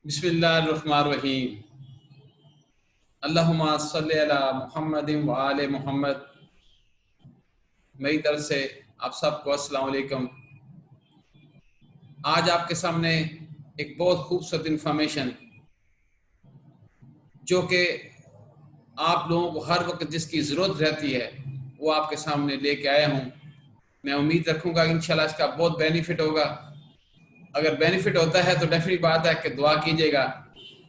بسم اللہ الرحمن الرحیم۔ اللہم صلی علی محمد و آل محمد۔ میری طرف سے آپ سب کو السلام علیکم۔ آج آپ کے سامنے ایک بہت خوبصورت انفارمیشن جو کہ آپ لوگوں کو ہر وقت جس کی ضرورت رہتی ہے وہ آپ کے سامنے لے کے آیا ہوں۔ میں امید رکھوں گا کہ انشاءاللہ اس کا بہت بینیفٹ ہوگا۔ اگر بینیفٹ ہوتا ہے تو ڈیفینیٹ بات ہے کہ دعا کیجیے گا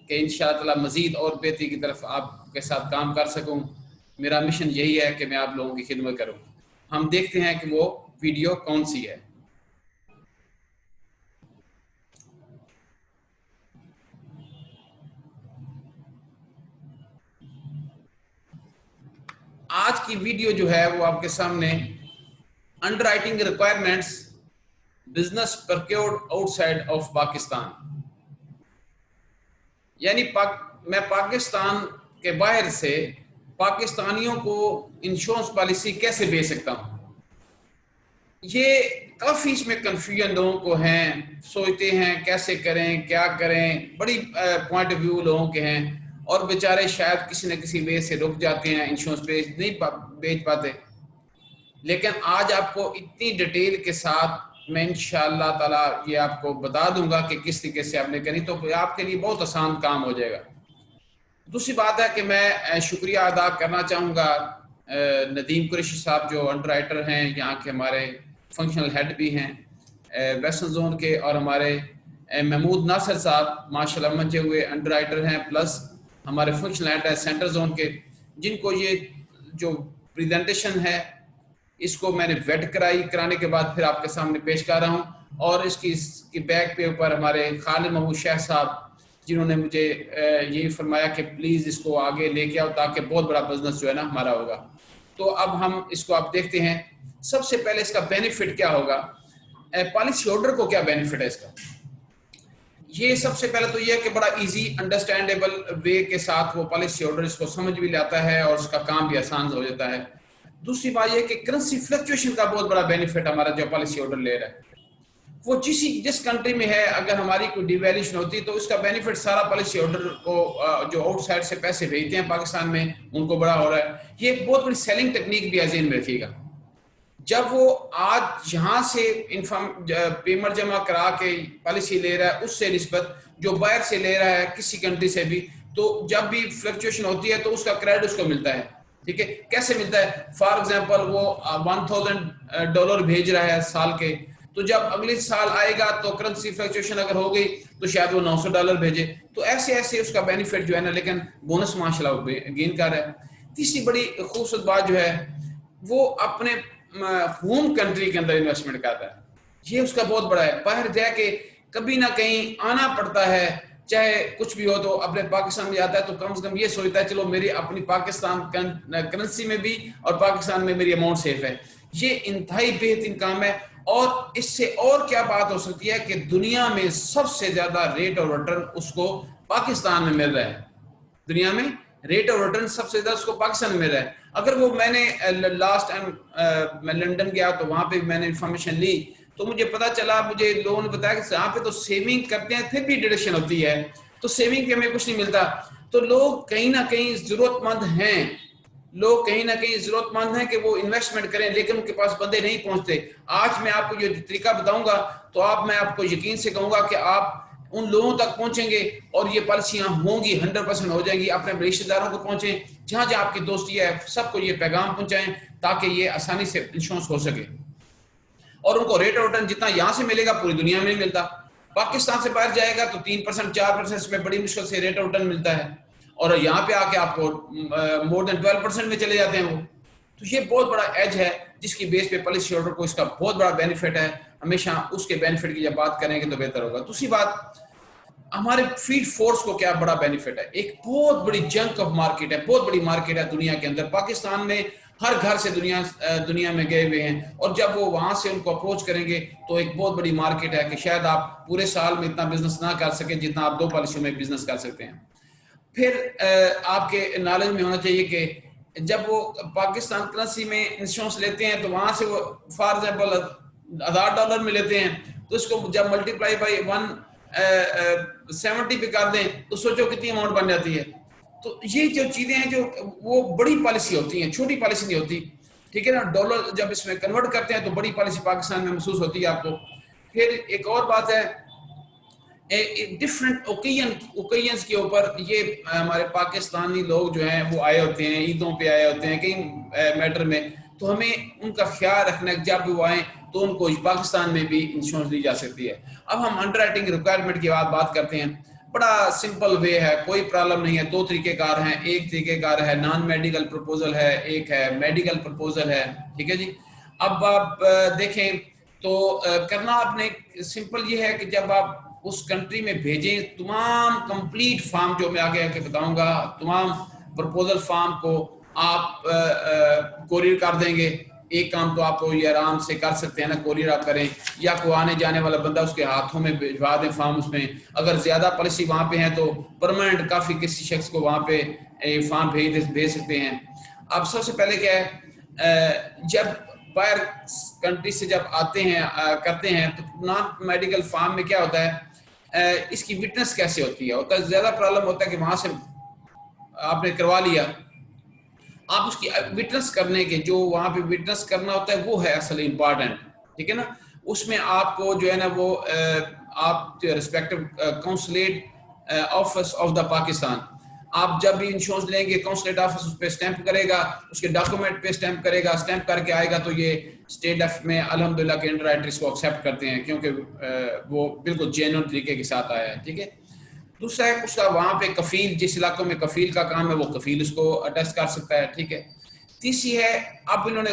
کہ انشاءاللہ تعالی مزید اور بہتری کی طرف آپ کے ساتھ کام کر سکوں۔ میرا مشن یہی ہے کہ میں آپ لوگوں کی خدمت کروں۔ ہم دیکھتے ہیں کہ وہ ویڈیو کون سی ہے۔ آج کی ویڈیو جو ہے وہ آپ کے سامنے underwriting requirements business procured outside of Pakistan, یعنی میں پاکستان کے باہر سے پاکستانیوں کو انشورنس پالیسی کیسے بیچ سکتا ہوں۔ یہ کافی اس میں کنفیوژن لوگوں کو ہیں، سوچتے ہیں کیسے کریں کیا کریں، بڑی پوائنٹ آف ویو لوگوں کے ہیں اور بیچارے شاید کسی نہ کسی وے سے رک جاتے ہیں، انشورنس نہیں بیچ پاتے۔ لیکن آج آپ کو اتنی ڈیٹیل کے ساتھ میں انشاءاللہ تعالی یہ آپ کو بتا دوں گا کہ کس طریقے سے آپ نے کرنی، تو آپ کے لیے بہت آسان کام ہو جائے گا۔ دوسری بات ہے کہ میں شکریہ ادا کرنا چاہوں گا ندیم قریشی صاحب جو انڈر رائٹر ہیں، یہاں کے ہمارے فنکشنل ہیڈ بھی ہیں ویسٹرن زون کے، اور ہمارے محمود ناصر صاحب ماشاءاللہ منچے ہوئے انڈر رائٹر ہیں، پلس ہمارے فنکشنل ہیڈ ہیں سینٹر زون کے، جن کو یہ جو پریزنٹیشن ہے اس کو میں نے ویٹ کرانے کے بعد پھر آپ کے سامنے پیش کر رہا ہوں۔ اور اس کی بیک پہ اوپر ہمارے خالد محمود شیخ صاحب جنہوں نے مجھے یہی فرمایا کہ پلیز اس کو آگے لے کے آؤ تاکہ بہت بڑا بزنس جو ہے نا ہمارا ہوگا۔ تو اب ہم اس کو آپ دیکھتے ہیں۔ سب سے پہلے اس کا بینیفٹ کیا ہوگا، پالیسی ہولڈر کو کیا بینیفٹ ہے اس کا۔ یہ سب سے پہلے تو یہ ہے کہ بڑا ایزی انڈرسٹینڈیبل وے کے ساتھ وہ پالیسی ہولڈر اس کو سمجھ بھی لاتا ہے اور اس کا کام بھی آسان ہو جاتا ہے۔ دوسری بات یہ کہ کرنسی فلکچویشن کا بہت بڑا بینیفٹ ہمارا جو پالیسی ہولڈر لے رہا ہے، وہ جس کنٹری میں ہے اگر ہماری کوئی ڈیویلیوشن ہوتی ہے تو اس کا بینیفٹ سارا پالیسی ہولڈر کو جو آؤٹ سائڈ سے پیسے بھیجتے ہیں پاکستان میں ان کو بڑا ہو رہا ہے۔ یہ ایک بہت بڑی سیلنگ ٹیکنیک بھی ذہن میں رکھیے گا۔ جب وہ آج یہاں سے پیمنٹ جمع کرا کے پالیسی لے رہا ہے اس سے نسبت جو باہر سے لے رہا ہے کسی کنٹری سے بھی، تو جب بھی فلکچویشن ہوتی ہے تو اس کا کریڈٹ اس کو ملتا ہے۔ ٹھیک ہے، کیسے ملتا ہے؟ فار ایگزامپل وہ $1000 بھیج رہا ہے سال کے، تو جب اگلے سال آئے گا تو کرنسی فلکچویشن اگر ہو گئی تو شاید وہ $900 بھیجے۔ تو ایسے اس کا بینیفٹ جو ہے نا، لیکن بونس ماشاءاللہ گین کر رہا ہے۔ تیسری بڑی خوبصورت بات جو ہے وہ اپنے ہوم کنٹری کے اندر انویسٹمنٹ کرتا ہے۔ یہ اس کا بہت بڑا ہے۔ باہر جا کے کبھی نہ کہیں آنا پڑتا ہے، چاہے کچھ بھی ہو تو اپنے پاکستان میں جاتا ہے تو کم سے کم یہ سوچتا ہے چلو میری اپنی پاکستان کرنسی میں بھی اور پاکستان میں میری اماؤنٹ سیف ہے۔ یہ انتہائی بہترین کام ہے۔ اور اس سے اور کیا بات ہو سکتی ہے کہ دنیا میں سب سے زیادہ ریٹ اور ریٹرن اس کو پاکستان میں مل رہا ہے۔ دنیا میں ریٹ اور ریٹرن سب سے زیادہ اس کو پاکستان میں مل رہا ہے۔ اگر وہ میں نے لاسٹ ٹائم میں لنڈن گیا تو وہاں پہ میں نے انفارمیشن لی تو مجھے پتا چلا، مجھے لوگوں نے بتایا کہ یہاں پہ تو سیونگ کرتے ہیں پھر بھی ڈیڈکشن ہوتی ہے، تو سیونگ کے ہمیں کچھ نہیں ملتا۔ تو لوگ کہیں نہ کہیں ضرورت مند ہیں کہ وہ انویسٹمنٹ کریں، لیکن ان کے پاس بندے نہیں پہنچتے۔ آج میں آپ کو یہ طریقہ بتاؤں گا تو میں آپ کو یقین سے کہوں گا کہ آپ ان لوگوں تک پہنچیں گے اور یہ پالیسیاں ہوں گی، 100% ہو جائیں گی۔ اپنے رشتہ داروں کو پہنچیں، جہاں جہاں آپ کی دوستی ہے سب کو یہ پیغام پہنچائیں تاکہ یہ آسانی سے انشورنس ہو سکے۔ اور ان کو ریٹ اور ریٹرن جتنا یہاں سے ملے گا پوری دنیا میں نہیں ملتا۔ پاکستان سے باہر جائے گا تو 3% 4% اس میں بڑی مشکل سے ریٹ اور ریٹرن ملتا ہے، اور یہاں پہ آ کے آپ کو مور دین 12% میں چلے جاتے ہیں وہ۔ تو یہ بہت بڑا ایج ہے جس کی بیس پہ پالیسی ہولڈر کو اس کا بہت بڑا بینیفٹ ہے۔ ہمیشہ اس کے بینیفٹ کی جب بات کریں گے تو بہتر ہوگا۔ دوسری بات، ہمارے فیلڈ فورس کو کیا بڑا بینیفٹ ہے۔ ایک بہت بڑی جنک آف مارکیٹ ہے، بہت بڑی مارکیٹ ہے دنیا کے اندر۔ پاکستان میں ہر گھر سے دنیا میں گئے ہوئے ہیں، اور جب وہ وہاں سے ان کو اپروچ کریں گے تو ایک بہت بڑی مارکیٹ ہے کہ شاید آپ پورے سال میں اتنا بزنس نہ کر سکیں جتنا آپ 2 پالیسیوں میں بزنس کر سکتے ہیں۔ پھر آپ کے نالج میں ہونا چاہیے کہ جب وہ پاکستان کرنسی میں انشورنس لیتے ہیں تو وہاں سے وہ فار ایگزامپل $1000 میں لیتے ہیں، تو اس کو جب ملٹیپلائی بائی 1 70 پہ کر دیں تو سوچو کتنی اماؤنٹ بن جاتی ہے. تو یہ جو چیزیں ہیں جو وہ بڑی پالیسی ہوتی ہیں, چھوٹی پالیسی نہیں ہوتی, ٹھیک ہے نا. ڈالر جب اس میں کنورٹ کرتے ہیں تو بڑی پالیسی پاکستان میں محسوس ہوتی ہے آپ کو. پھر ایک اور بات ہے ڈفرینٹ اوکیزنس کے اوپر یہ ہمارے پاکستانی لوگ جو ہیں وہ آئے ہوتے ہیں, عیدوں پہ آئے ہوتے ہیں, کئی میٹر میں, تو ہمیں ان کا خیال رکھنا ہے جب وہ آئیں تو ان کو پاکستان میں بھی انشورنس دی جا سکتی ہے. اب ہم انڈر رائٹنگ ریکوائرمنٹ کی بات کرتے ہیں. بڑا سمپل وے ہے, کوئی پرابلم نہیں ہے. 2 طریقہ کار ہیں. ایک طریقہ کار ہے نان میڈیکل پرپوزل ہے, ایک ہے میڈیکل پرپوزل ہے, ٹھیک ہے جی. اب آپ دیکھیں تو کرنا آپ نے سمپل یہ ہے کہ جب آپ اس کنٹری میں بھیجیں تمام کمپلیٹ فارم جو میں آگے کے بتاؤں گا, تمام پرپوزل فارم کو آپ کوریئر کر دیں گے. ایک کام تو آپ کو یہ آرام سے کر سکتے ہیں نا, کوریئر آپ کریں, یا کوئی آنے جانے والا بندہ اس کے ہاتھوں میں بھجوا دیں فارم. اس میں اگر زیادہ پالیسی وہاں پہ ہیں تو پرماننٹ کافی کسی شخص کو وہاں پہ فارم بھیج سکتے ہیں. اب سب سے پہلے کیا ہے, جب باہر کنٹری سے جب آتے ہیں کرتے ہیں تو نان میڈیکل فارم میں کیا ہوتا ہے, اس کی وٹنس کیسے ہوتی ہے. ہوتا ہے زیادہ پرابلم ہوتا ہے کہ وہاں سے آپ نے کروا لیا, آپ اس کی وٹنس کرنے کے جو وہاں پہ وٹنس کرنا ہوتا ہے وہ ہے اصل امپارٹنٹ, ٹھیک ہے نا. اس میں آپ کو جو ہے نا وہ آپ respective consulate office of the Pakistan, آپ جب بھی انشورنس لیں گے کونسلیٹ آفس اس پہ اسٹیمپ کرے گا, اس کے ڈاکومنٹ پہ اسٹیمپ کرے گا, اسٹیمپ کر کے آئے گا تو یہ اسٹیٹ ایف میں الحمدللہ کے انڈر رائٹرس کو ایکسیپٹ کرتے ہیں کیونکہ وہ بالکل جینون طریقے کے ساتھ آیا ہے, ٹھیک ہے. دوسرا ہے اس کا وہاں پہ کفیل, جس علاقوں میں کفیل کا کام ہے وہ کفیل اس کو اٹیسٹ کر سکتا ہے, ٹھیک ہے. تیسری ہے اب انہوں نے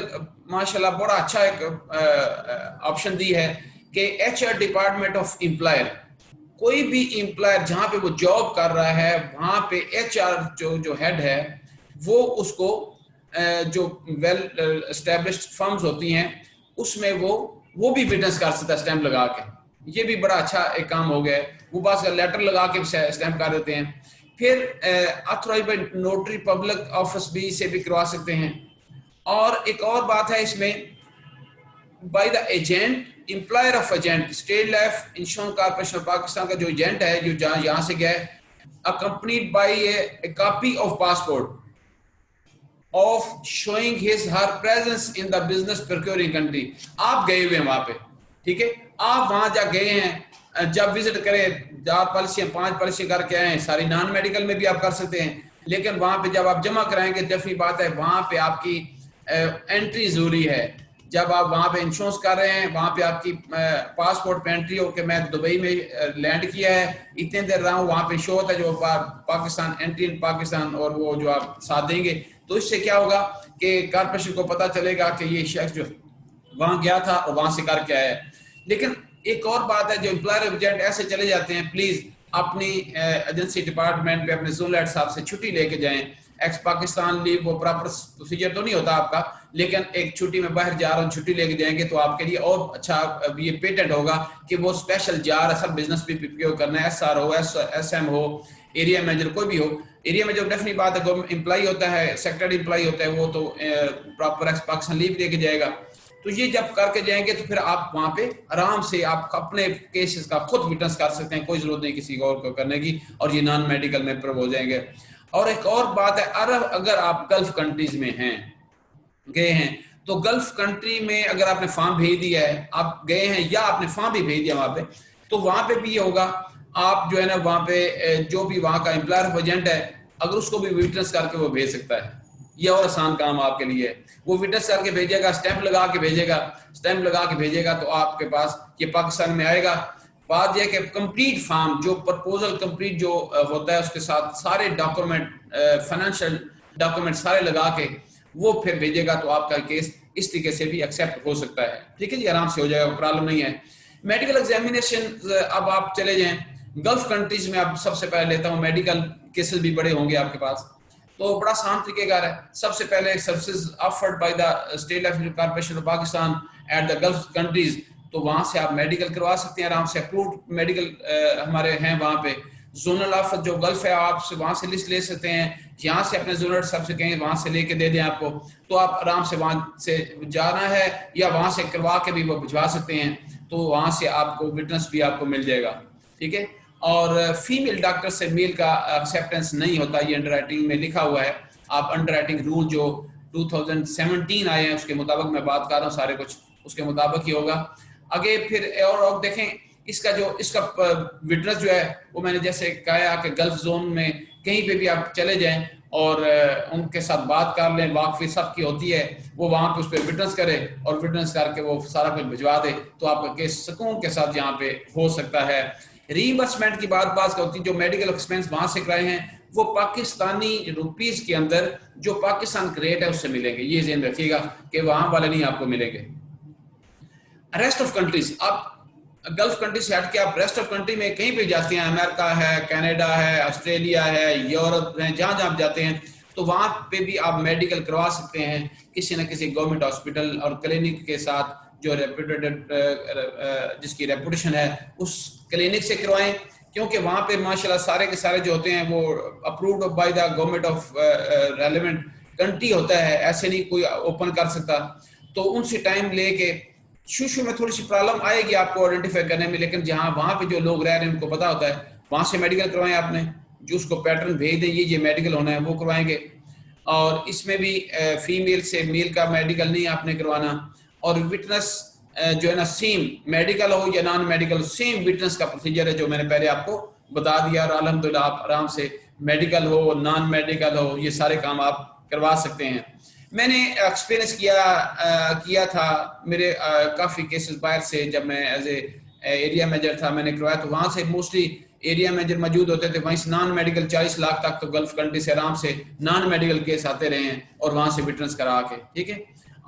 ماشاءاللہ بڑا اچھا ایک آپشن دی ہے کہ H R department of employer, کوئی بھی امپلائر جہاں پہ وہ جاب کر رہا ہے وہاں پہ ایچ آر جو ہیڈ ہے وہ اس کو جو ویل اسٹیبلشڈ فرمز ہوتی ہیں اس میں وہ بھی وٹنس کر سکتا ہے اسٹیمپ لگا کے. یہ بھی بڑا اچھا ایک کام ہو گیا ہے. وہ بس لیٹر لگا کے اسٹیمپ کر دیتے ہیں. پھر authorized by notary public office بھی سے بھی کروا سکتے ہیں. اور ایک اور بات ہے اس میں by the agent, employer of agent, state life insurance corporation of Pakistan کا جو ایجنٹ ہے جو یہاں سے گیا ہے, accompanied by a copy of passport of showing his her presence in the business procuring country. آپ گئے ہوئے ہیں وہاں پہ, ٹھیک ہے, آپ وہاں جا گئے ہیں, جب وزٹ کریں 4 پالیسیاں 5 پالیسی کر کے آئے, ساری نان میڈیکل میں بھی آپ کر سکتے ہیں, لیکن وہاں پہ جب آپ جمع کرائیں گے ڈیفینی بات ہے وہاں پہ آپ کی انٹری ضروری ہے. جب آپ وہاں پہ انشورنس کر رہے ہیں وہاں پہ آپ کی پاسپورٹ پہ انٹری ہو کہ میں دبئی میں لینڈ کیا ہے, اتنے دیر رہا ہوں, وہاں پہ شو ہوتا ہے جو پاکستان انٹری ان پاکستان, اور وہ جو آپ ساتھ دیں گے تو اس سے کیا ہوگا کہ کارپوریشن کو پتہ چلے گا کہ یہ شخص جو وہاں گیا تھا اور وہاں سے کر کے آیا ہے. لیکن ایک اور بات ہے, جو امپلائر ایجنٹ ایسے چلے جاتے ہیں, پلیز اپنی ایجنسی ڈپارٹمنٹ پہ اپنے زون ہیڈ صاحب سے چھٹی لے کے جائیں. ایکس پاکستان لیو وہ پراپر پروسیجر تو نہیں ہوتا آپ کا, لیکن ایک چھٹی میں باہر جا رہا ہوں چھٹی لے کے جائیں گے تو آپ کے لیے اور اچھا یہ پیٹنٹ ہوگا کہ وہ اسپیشل جا رہا ہے, سب بزنس بھی پیو کرنا ہے, ایس آر ہو, ایس ایم ہو, ایریا مینیجر کوئی بھی ہو. ایریا میں جو ڈیفینی بات ہے امپلائی ہوتا ہے, سیکٹر امپلائی ہوتا ہے, وہ تو پراپر ایکس پاکستان لیو لے کے جائے گا. تو یہ جب کر کے جائیں گے تو پھر آپ وہاں پہ آرام سے آپ اپنے کیسز کا خود وٹنس کر سکتے ہیں, کوئی ضرورت نہیں کسی اور کو کرنے کی, اور یہ نان میڈیکل میں پروو ہو جائیں گے. اور ایک اور بات ہے, اگر آپ گلف کنٹریز میں ہیں گئے ہیں تو گلف کنٹری میں اگر آپ نے فارم بھیج دیا ہے, آپ گئے ہیں یا آپ نے فارم بھی بھیج دیا وہاں پہ, تو وہاں پہ بھی یہ ہوگا آپ جو ہے نا وہاں پہ جو بھی وہاں کا امپلائر آف ایجنٹ ہے اگر اس کو بھی وٹنس کر کے وہ بھیج سکتا ہے. یہ اور آسان کام آپ کے لیے ہے. وہ وٹنس کر کے بھیجے گا, اسٹیمپ لگا کے بھیجے گا, اسٹیمپ لگا کے بھیجے گا تو آپ کے پاس یہ پاکستان میں آئے گا. بات یہ کہ کمپلیٹ فارم جو پرپوزل کمپلیٹ جو ہوتا ہے اس کے ساتھ سارے ڈاکومنٹ فائنینشیل ڈاکومنٹ سارے لگا کے وہ پھر بھیجے گا تو آپ کا کیس اس طریقے سے بھی ایکسیپٹ ہو سکتا ہے. ٹھیک ہے جی, آرام سے ہو جائے گا, پرابلم نہیں ہے. میڈیکل ایگزامینیشن اب آپ چلے جائیں گلف کنٹریز میں, اب سب سے پہلے لیتا ہوں میڈیکل کیسز بھی بڑے ہوں گے آپ کے پاس, تو بڑا آسان طریقہ کار ہے. سب سے پہلے services offered by the State Life Corporation of Pakistan at the Gulf countries, تو وہاں سے آپ میڈیکل کروا سکتے ہیں آرام سے. اپروڈ میڈیکل ہمارے ہیں وہاں پہ. زونل آفس جو گلف ہے آپ سے وہاں سے لسٹ لے سکتے ہیں, یہاں سے اپنے زونل سب سے کہیں وہاں سے لے کے دے دیں آپ کو, تو آپ آرام سے وہاں سے جانا ہے یا وہاں سے کروا کے بھی وہ بھجوا سکتے ہیں, تو وہاں سے آپ کو وٹنس بھی آپ کو مل جائے گا. ٹھیک ہے. اور فیمیل ڈاکٹر سے میل کا ایکسیپٹنس نہیں ہوتا, یہ انڈر رائٹنگ میں لکھا ہوا ہے. آپ انڈر رائٹنگ رول جو 2017 آئے ہیں اس کے مطابق میں بات کر رہا ہوں, سارے کچھ اس کے مطابق ہی ہوگا. آگے پھر اور دیکھیں اس کا وٹنس جو ہے وہ میں نے جیسے کہا کہ گلف زون میں کہیں پہ بھی آپ چلے جائیں اور ان کے ساتھ بات کر لیں, واقفی سب کی ہوتی ہے, وہ وہاں پہ اس پہ وٹنس کرے اور وٹنس کر کے وہ سارا کچھ بھجوا دے, تو آپ کا کیس سکون کے ساتھ یہاں پہ ہو سکتا ہے. ریمبرسمنٹ کی بات ہوتی ہے, جو میڈیکل ایکسپینس وہاں سے کرائے ہیں وہ پاکستانی روپیز کے اندر جو پاکستان کا ریٹ ہے اس سے ملیں گے, یہ ذہن رکھیے گا کہ وہاں والے نہیں آپ کو ملیں گے. ریسٹ آف کنٹریز, آپ گلف کنٹری سے ہٹ کے آپ ریسٹ آف کنٹری میں کہیں پہ جاتے ہیں, امریکہ ہے, کینیڈا ہے, آسٹریلیا ہے, یورپ ہے, جہاں جہاں آپ جاتے ہیں تو وہاں پہ بھی آپ میڈیکل کروا سکتے ہیں کسی نہ کسی گورنمنٹ ہاسپٹل اور کلینک کے ساتھ جو جس کی ریپوٹیشن ہے اس کلینک سے کروائیں, کیونکہ وہاں پہ ماشاءاللہ سارے کے سارے جو ہوتے ہیں وہ approved by the government of relevant country ہوتا ہے, ایسے نہیں کوئی اوپن کر سکتا. تو ان سے ٹائم لے کے شروع میں تھوڑی سی پرابلم آئے گی آپ کو آئیڈینٹیفائی کرنے میں, لیکن جہاں وہاں پہ جو لوگ رہ رہے ہیں ان کو پتا ہوتا ہے, وہاں سے میڈیکل کروائیں. آپ نے جو اس کو پیٹرن بھیج دیں یہ میڈیکل ہونا ہے وہ کروائیں گے. اور اس میں بھی فیمیل سے میل کا میڈیکل نہیں آپ نے کروانا. اور وٹنس جو ہے نا سیم میڈیکل ہو یا نان میڈیکل, سیم وٹنس کا پروسیجر ہے جو میں نے پہلے آپ کو بتا دیا, اور الحمدللہ آپ آرام سے میڈیکل ہو نان میڈیکل ہو یہ سارے کام آپ کروا سکتے ہیں. میں نے ایکسپیرینس کیا تھا میرے کافی کیسز باہر سے, جب میں ایز اے ایریا مینیجر تھا میں نے کروایا, تو وہاں سے موسٹلی ایریا مینیجر موجود ہوتے تھے, وہیں سے نان میڈیکل 40 لاکھ تک تو گلف کنٹری سے آرام سے نان میڈیکل کیس آتے رہے ہیں اور وہاں سے وٹنس کرا کے, ٹھیک ہے.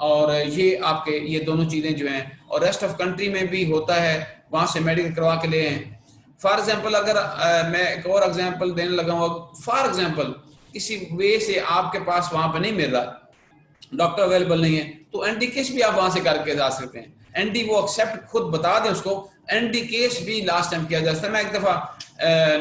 اور یہ آپ کے یہ دونوں چیزیں جو ہیں, اور ریسٹ آف کنٹری میں بھی ہوتا ہے وہاں سے میڈیکل کروا کے لے ہیں. فار ایگزامپل اگر میں ایک اور ایگزامپل دینے لگا ہوں, فار ایگزامپل کسی وے سے آپ کے پاس وہاں پہ نہیں مل رہا, ڈاکٹر اویلیبل نہیں ہے, تو این ڈی کیس بھی آپ وہاں سے کر کے جا سکتے ہیں. این ڈی وہ ایکسیپٹ خود بتا دیں اس کو, این ڈی کیس بھی لاسٹ ٹائم کیا جا سکتا ہے. میں ایک دفعہ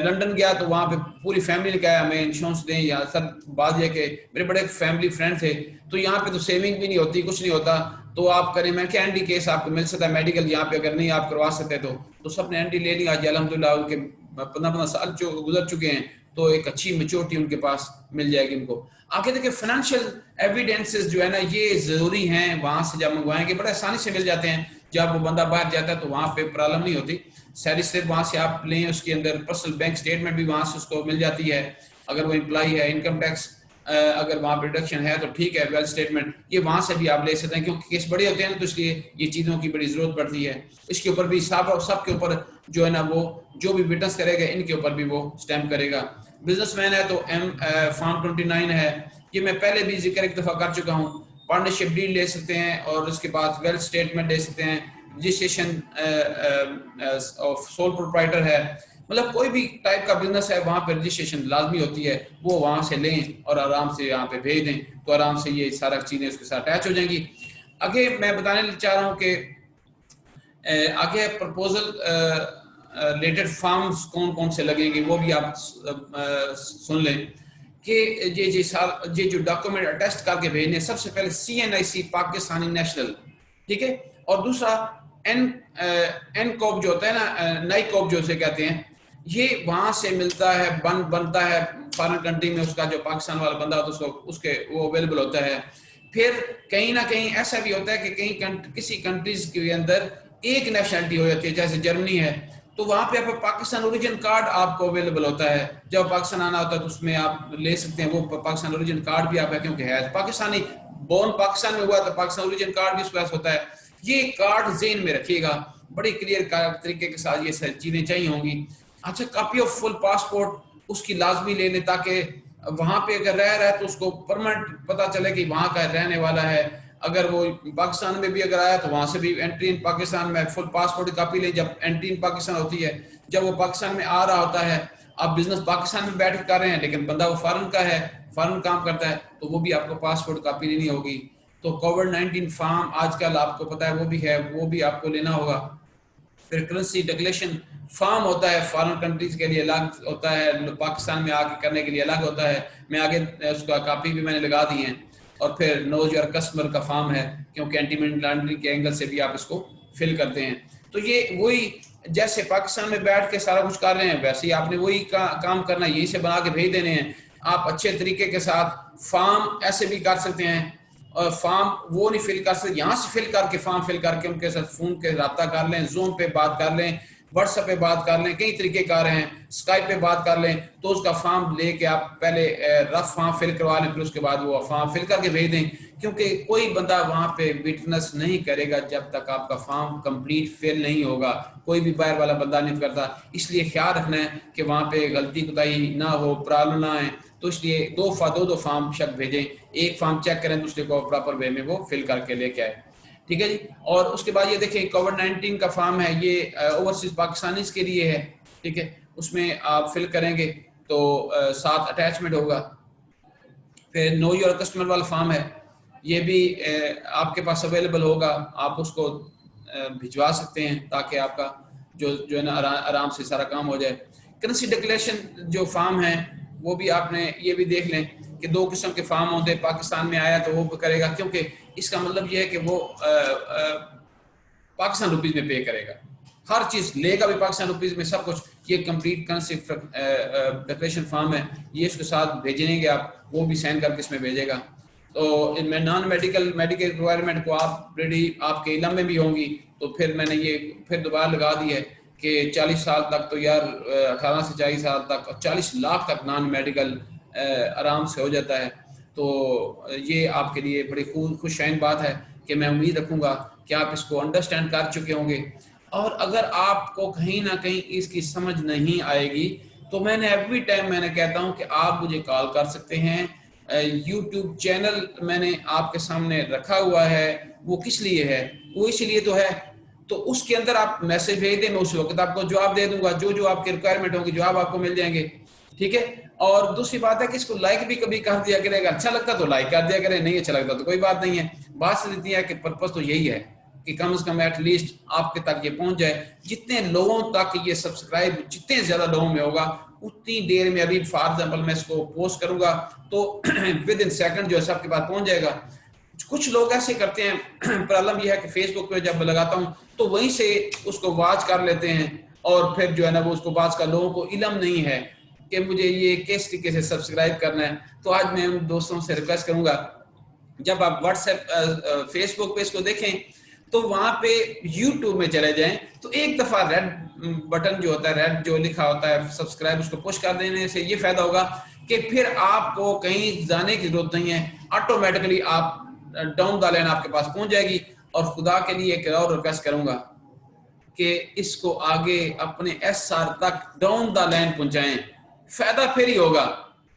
لنڈن گیا تو وہاں پہ پوری فیملی نے کہا ہمیں انشورنس دیں, یا سر بات یہ کہ میرے بڑے فیملی فرینڈ تھے, تو یہاں پہ تو سیونگ بھی نہیں ہوتی, کچھ نہیں ہوتا, تو آپ کریں. میں کہ این ڈی کیس آپ کو مل سکتا ہے میڈیکل یہاں پہ, اگر نہیں آپ کروا سکتے تو سب نے این ڈی لے لیا. آج الحمدللہ ان کے 15 سال جو گزر چکے ہیں, تو ایک اچھی میچورٹی ان کے پاس مل جائے گی ان کو. آگے دیکھیں فائنینشیل ایویڈینسز جو ہے نا یہ ضروری ہیں, وہاں سے جب منگوائیں گے بڑے آسانی سے مل جاتے ہیں. جب وہ بندہ باہر جاتا ہے تو وہاں پہ پرابلم نہیں ہوتی, سیلری سلپ وہاں سے آپ لیں, اس کے اندر پرسنل بینک اسٹیٹمنٹ بھی وہاں سے اس کو مل جاتی ہے, اگر وہ امپلائی ہے, انکم ٹیکس اگر وہاں پہ ڈیڈکشن ہے تو ٹھیک ہے, ویلتھ اسٹیٹمنٹ یہ وہاں سے بھی آپ لے سکتے ہیں, کیونکہ کیس بڑے ہوتے ہیں نا تو اس لیے یہ چیزوں کی بڑی ضرورت پڑتی ہے. اس کے اوپر بھی سب کے اوپر جو ہے نا وہ جو بھی وٹنس کرے گا ان کے اوپر بھی وہ اسٹیمپ کرے گا. بزنس مین ہے تو فارم 29 ہے, یہ میں پہلے بھی ذکر ایک دفعہ کر چکا ہوں. پارٹنرشپ ڈیل لے سکتے ہیں, اور اس کے بعد ویلتھ اسٹیٹمنٹ لے سکتے ہیں, رجسٹریشن آف سول پروپرائٹر ہے, مطلب کوئی بھی ٹائپ کا بزنس ہے وہاں پہ رجسٹریشن لازمی ہوتی ہے, وہ وہاں سے لیں اور آرام سے یہاں پہ بھیج دیں, تو آرام سے یہ سارا چیزیں اس کے ساتھ اٹیچ ہو جائیں گی. آگے میں بتانے چاہ رہا ہوں کہ آگے پرپوزل ریلیٹڈ فارمز کون کون سے لگیں گے وہ بھی آپ سن لیں کہ یہ جو ڈاکومنٹ اٹیسٹ کر کے بھیجنے, سب سے پہلے CNIC پاکستانی نیشنل, ٹھیک ہے, اور دوسرا این کوپ جو ہوتا ہے نا, نئی کوپ جو اسے کہتے ہیں, یہ وہاں سے ملتا ہے, بنتا ہے فارن کنٹری میں, اس کا جو پاکستان والا بندہ ہوتا ہے اس کے وہ اویلیبل ہوتا ہے. پھر کہیں نہ کہیں ایسا بھی ہوتا ہے کہ کسی کنٹریز کے اندر ایک نیشنلٹی ہو جاتی ہے, جیسے جرمنی ہے, تو وہاں پہ آپ پاکستان اوریجن کارڈ آپ کو اویلیبل ہوتا ہے. جب پاکستان آنا ہوتا ہے تو اس میں آپ لے سکتے ہیں, وہ پاکستان اوریجن کارڈ بھی آپ ہے, کیونکہ ہے پاکستانی, بورن پاکستان میں ہوا تو پاکستان اوریجن کارڈ بھی اس کے پاس ہوتا ہے. یہ کارڈ ذہن میں رکھیے گا, بڑی کلیئر طریقے کے ساتھ یہ ساری چیزیں چاہیے ہوں گی. اچھا, کاپی آف فل پاسپورٹ اس کی لازمی لے لیں, تاکہ وہاں پہ اگر رہ رہا ہے تو اس کو پرماننٹ پتہ چلے کہ وہاں کا رہنے والا ہے. اگر وہ پاکستان میں بھی اگر آیا تو وہاں سے بھی انٹری ان پاکستان میں فل پاسپورٹ کی کاپی لیں جب انٹری ان پاکستان ہوتی ہے. جب وہ پاکستان میں آ رہا ہوتا ہے, آپ بزنس پاکستان میں بیٹھ کر رہے ہیں لیکن بندہ وہ فارن کا ہے, فارن کام کرتا ہے, تو وہ بھی آپ کو پاسپورٹ کاپی لینی ہوگی. تو کووڈ-19 فارم آج کل آپ کو پتا ہے وہ بھی ہے, وہ بھی آپ کو لینا ہوگا. پھر کرنسی ڈکلیریشن فارم ہوتا ہے, فارن کنٹریز کے لیے الگ ہوتا ہے, پاکستان میں آ کے کرنے کے لیے الگ ہوتا ہے. میں آگے اس کا کاپی بھی میں نے لگا دی ہیں. اور پھر نوز یور کسٹمر کا فارم ہے, کیونکہ اینٹی منی لانڈرنگ کے اینگل سے بھی آپ اس کو فل کرتے ہیں. تو یہ وہی جیسے پاکستان میں بیٹھ کے سارا کچھ کر رہے ہیں ویسے ہی آپ نے وہی کام کرنا ہے, یہی سے بنا کے بھیج دینے ہیں. آپ اچھے طریقے کے ساتھ فارم ایسے بھی کر سکتے ہیں, اور فارم وہ نہیں فل کر سکتے, یہاں سے فل کر کے فارم فل کر کے ان کے ساتھ فون کے رابطہ کر لیں, زوم پہ بات کر لیں, واٹس ایپ پہ بات کر لیں, کئی طریقے کار ہیں, اسکائپ پہ بات کر لیں, تو اس کا فارم لے کے آپ پہلے رف فارم فل کروا لیں, پھر اس کے بعد وہ فارم فل کر کے بھیج دیں, کیونکہ کوئی بندہ وہاں پہ وٹنس نہیں کرے گا جب تک آپ کا فارم کمپلیٹ فل نہیں ہوگا. کوئی بھی باہر والا بندہ نہیں کرتا, اس لیے خیال رکھنا ہے کہ وہاں پہ غلطی کوتاہی نہ ہو, پرابلم نہ آئے. تو اس لیے دو فارم شک بھیجیں, ایک فارم چیک کریں, دوسرے کو پراپر وے میں وہ فل کر کے لے کے آئے. ٹھیک ہے جی. اور اس کے بعد یہ دیکھیں کووڈ-19 کا فارم ہے, یہ اوورسیز پاکستانیز کے لیے ہے. ٹھیک ہے, اس میں آپ فل کریں گے تو ساتھ اٹیچمنٹ ہوگا. پھر نو یور کسٹمر والا فارم ہے, یہ بھی آپ کے پاس اویلیبل ہوگا, آپ اس کو بھجوا سکتے ہیں تاکہ آپ کا جو ہے نا آرام سے سارا کام ہو جائے. کرنسی ڈکلیریشن جو فارم ہے وہ بھی آپ نے یہ بھی دیکھ لیں کہ 2 قسم کے فارم ہوتے, پاکستان میں آیا تو وہ کرے گا, کیونکہ اس کا مطلب یہ ہے کہ وہ پاکستان روپیز میں پے کرے گا, ہر چیز لے گا بھی پاکستان روپیز میں سب کچھ. یہ کمپلیٹ کرنسی ڈکلیریشن فارم ہے, یہ اس کے ساتھ بھیجیں گے آپ, وہ بھی سائن کر کے اس میں بھیجے گا. تو ان میں نان میڈیکل ریکوائرمنٹ کو آپ ریڈی آپ کے علم میں بھی ہوں گی, تو پھر میں نے یہ پھر دوبارہ لگا دی ہے کہ 40 سال تک تو یار 18 سے 40 سال تک اور 40 لاکھ تک نان میڈیکل آرام سے ہو جاتا ہے. تو یہ آپ کے لیے بڑی خوش شائن بات ہے کہ میں امید رکھوں گا کہ آپ اس کو انڈرسٹینڈ کر چکے ہوں گے. اور اگر آپ کو کہیں نہ کہیں اس کی سمجھ نہیں آئے گی تو میں نے ایوری ٹائم میں نے کہتا ہوں کہ آپ مجھے کال کر سکتے ہیں. یوٹیوب چینل میں نے آپ کے سامنے رکھا ہوا ہے, وہ کس لیے ہے؟ وہ اس لیے تو ہے, تو اس کے اندر آپ میسج بھیج دیں, میں اس وقت آپ کو جواب دے دوں گا, جو آپ کی ریکوائرمنٹ ہوگی جواب آپ کو مل جائیں گے. ٹھیک ہے. اور دوسری بات ہے کہ اس کو لائک بھی کبھی کر دیا کرے گا, اچھا لگتا تو لائک کر دیا کرے, نہیں اچھا لگتا تو کوئی بات نہیں ہے. بات سے اتنی ہے کہ پرپس تو یہی ہے کہ کم از کم ایٹ لیسٹ آپ کے تک یہ پہنچ جائے. جتنے لوگوں تک یہ سبسکرائب جتنے زیادہ لوگوں میں ہوگا اتنی دیر میں, ابھی فار ایگزامپل میں اس کو پوسٹ کروں گا تو ود ان سیکنڈ جو ہے سب کے پاس پہنچ جائے گا. کچھ لوگ ایسے کرتے ہیں, پرابلم یہ ہے کہ فیس بک پہ جب لگاتا ہوں تو وہیں سے اس کو واچ کر لیتے ہیں, اور پھر جو ہے نا وہ اس کو واچ کر, لوگوں کو علم نہیں ہے کہ مجھے یہ کس طریقے سے سبسکرائب کرنا ہے. تو آج میں ان دوستوں سے ریکویسٹ کروں گا, جب آپ واٹس ایپ فیس بک پہ اس کو دیکھیں تو وہاں پہ یوٹیوب میں چلے جائیں تو ایک دفعہ ریڈ بٹن جو ہوتا ہے, ریڈ جو لکھا ہوتا ہے سبسکرائب, اس کو پش کر دینے سے یہ فائدہ ہوگا کہ پھر آپ کو کہیں جانے کی ضرورت نہیں ہے, آٹومیٹکلی آپ ڈاؤن دا لائن آپ کے پاس پہنچ جائے گی. اور خدا کے لیے ایک اور ریکویسٹ کروں گا کہ اس کو آگے اپنے SR تک ڈاؤن دا لائن پہنچائیں, فائدہ پھر ہی ہوگا.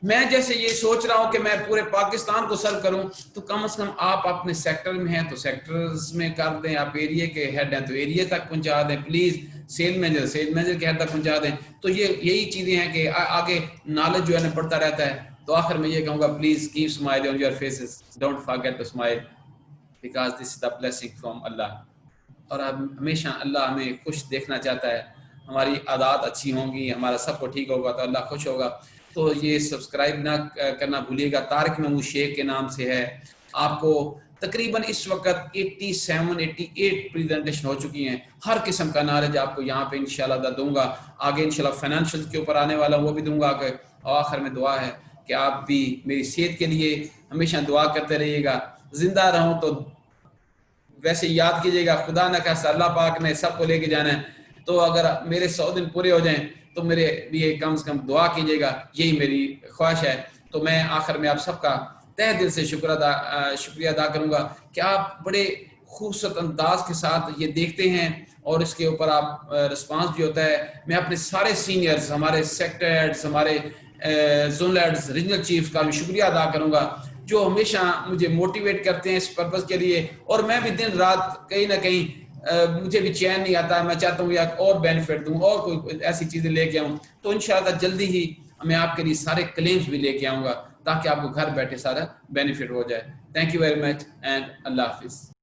میں جیسے یہ سوچ رہا ہوں کہ میں پورے پاکستان کو سرو کروں, تو کم از کم آپ اپنے سیکٹر میں ہیں تو سیکٹرز میں کر دیں, آپ ایریا کے ہیڈ ہیں تو ایریا تک پہنچا دیں پلیز, سیل مینیجر کے ہیڈ تک پہنچا دیں. تو یہی چیزیں ہیں کہ آگے نالج جو ہے نا بڑھتا رہتا ہے. تو آخر میں یہ کہوں گا, please keep smile on your faces, don't forget to smile because this is the blessing from Allah. اور ہمیشہ اللہ ہمیں خوش دیکھنا چاہتا ہے, ہماری عادات اچھی ہوں گی, ہمارا سب کو ٹھیک ہوگا تو اللہ خوش ہوگا. تو یہ سبسکرائب نہ کرنا بھولیے گا. طارق محمود شیخ کے نام سے ہے. آپ کو تقریباً اس وقت 87-88 پریزنٹیشن ہو چکی ہیں, ہر قسم کا نالج آپ کو یہاں پہ انشاءاللہ دوں گا. آگے انشاءاللہ فائنینشیل کے اوپر آنے والا وہ بھی دوں گا. اور آخر میں دعا ہے کہ آپ بھی میری صحت کے لیے ہمیشہ دعا کرتے رہیے گا. زندہ رہوں تو ویسے یاد کیجیے گا, خدا نہ خواستہ اللہ پاک نے سب کو لے کے جانا ہے, تو اگر میرے 100 دن پورے ہو جائیں تو میرے لیے کم سے کم دعا کیجیے گا, یہی میری خواہش ہے. تو میں آخر میں آپ سب کا تہ دل سے شکریہ ادا کروں گا کہ آپ بڑے خوبصورت انداز کے ساتھ یہ دیکھتے ہیں, اور اس کے اوپر آپ رسپانس بھی ہوتا ہے. میں اپنے سارے سینئرز, ہمارے سیکٹر ہیڈز, ہمارے زونل ہیڈز, ریجنل چیف کا بھی شکریہ ادا کروں گا جو ہمیشہ مجھے موٹیویٹ کرتے ہیں اس پرپس کے لیے. اور میں بھی دن رات کہیں نہ کہیں مجھے بھی چین نہیں آتا, میں چاہتا ہوں یا اور بینیفٹ دوں اور کوئی ایسی چیزیں لے کے آؤں. تو انشاءاللہ جلدی ہی میں آپ کے لیے سارے کلیمز بھی لے کے آؤں گا تاکہ آپ کو گھر بیٹھے سارا بینیفٹ ہو جائے. Thank you very much and Allah حافظ.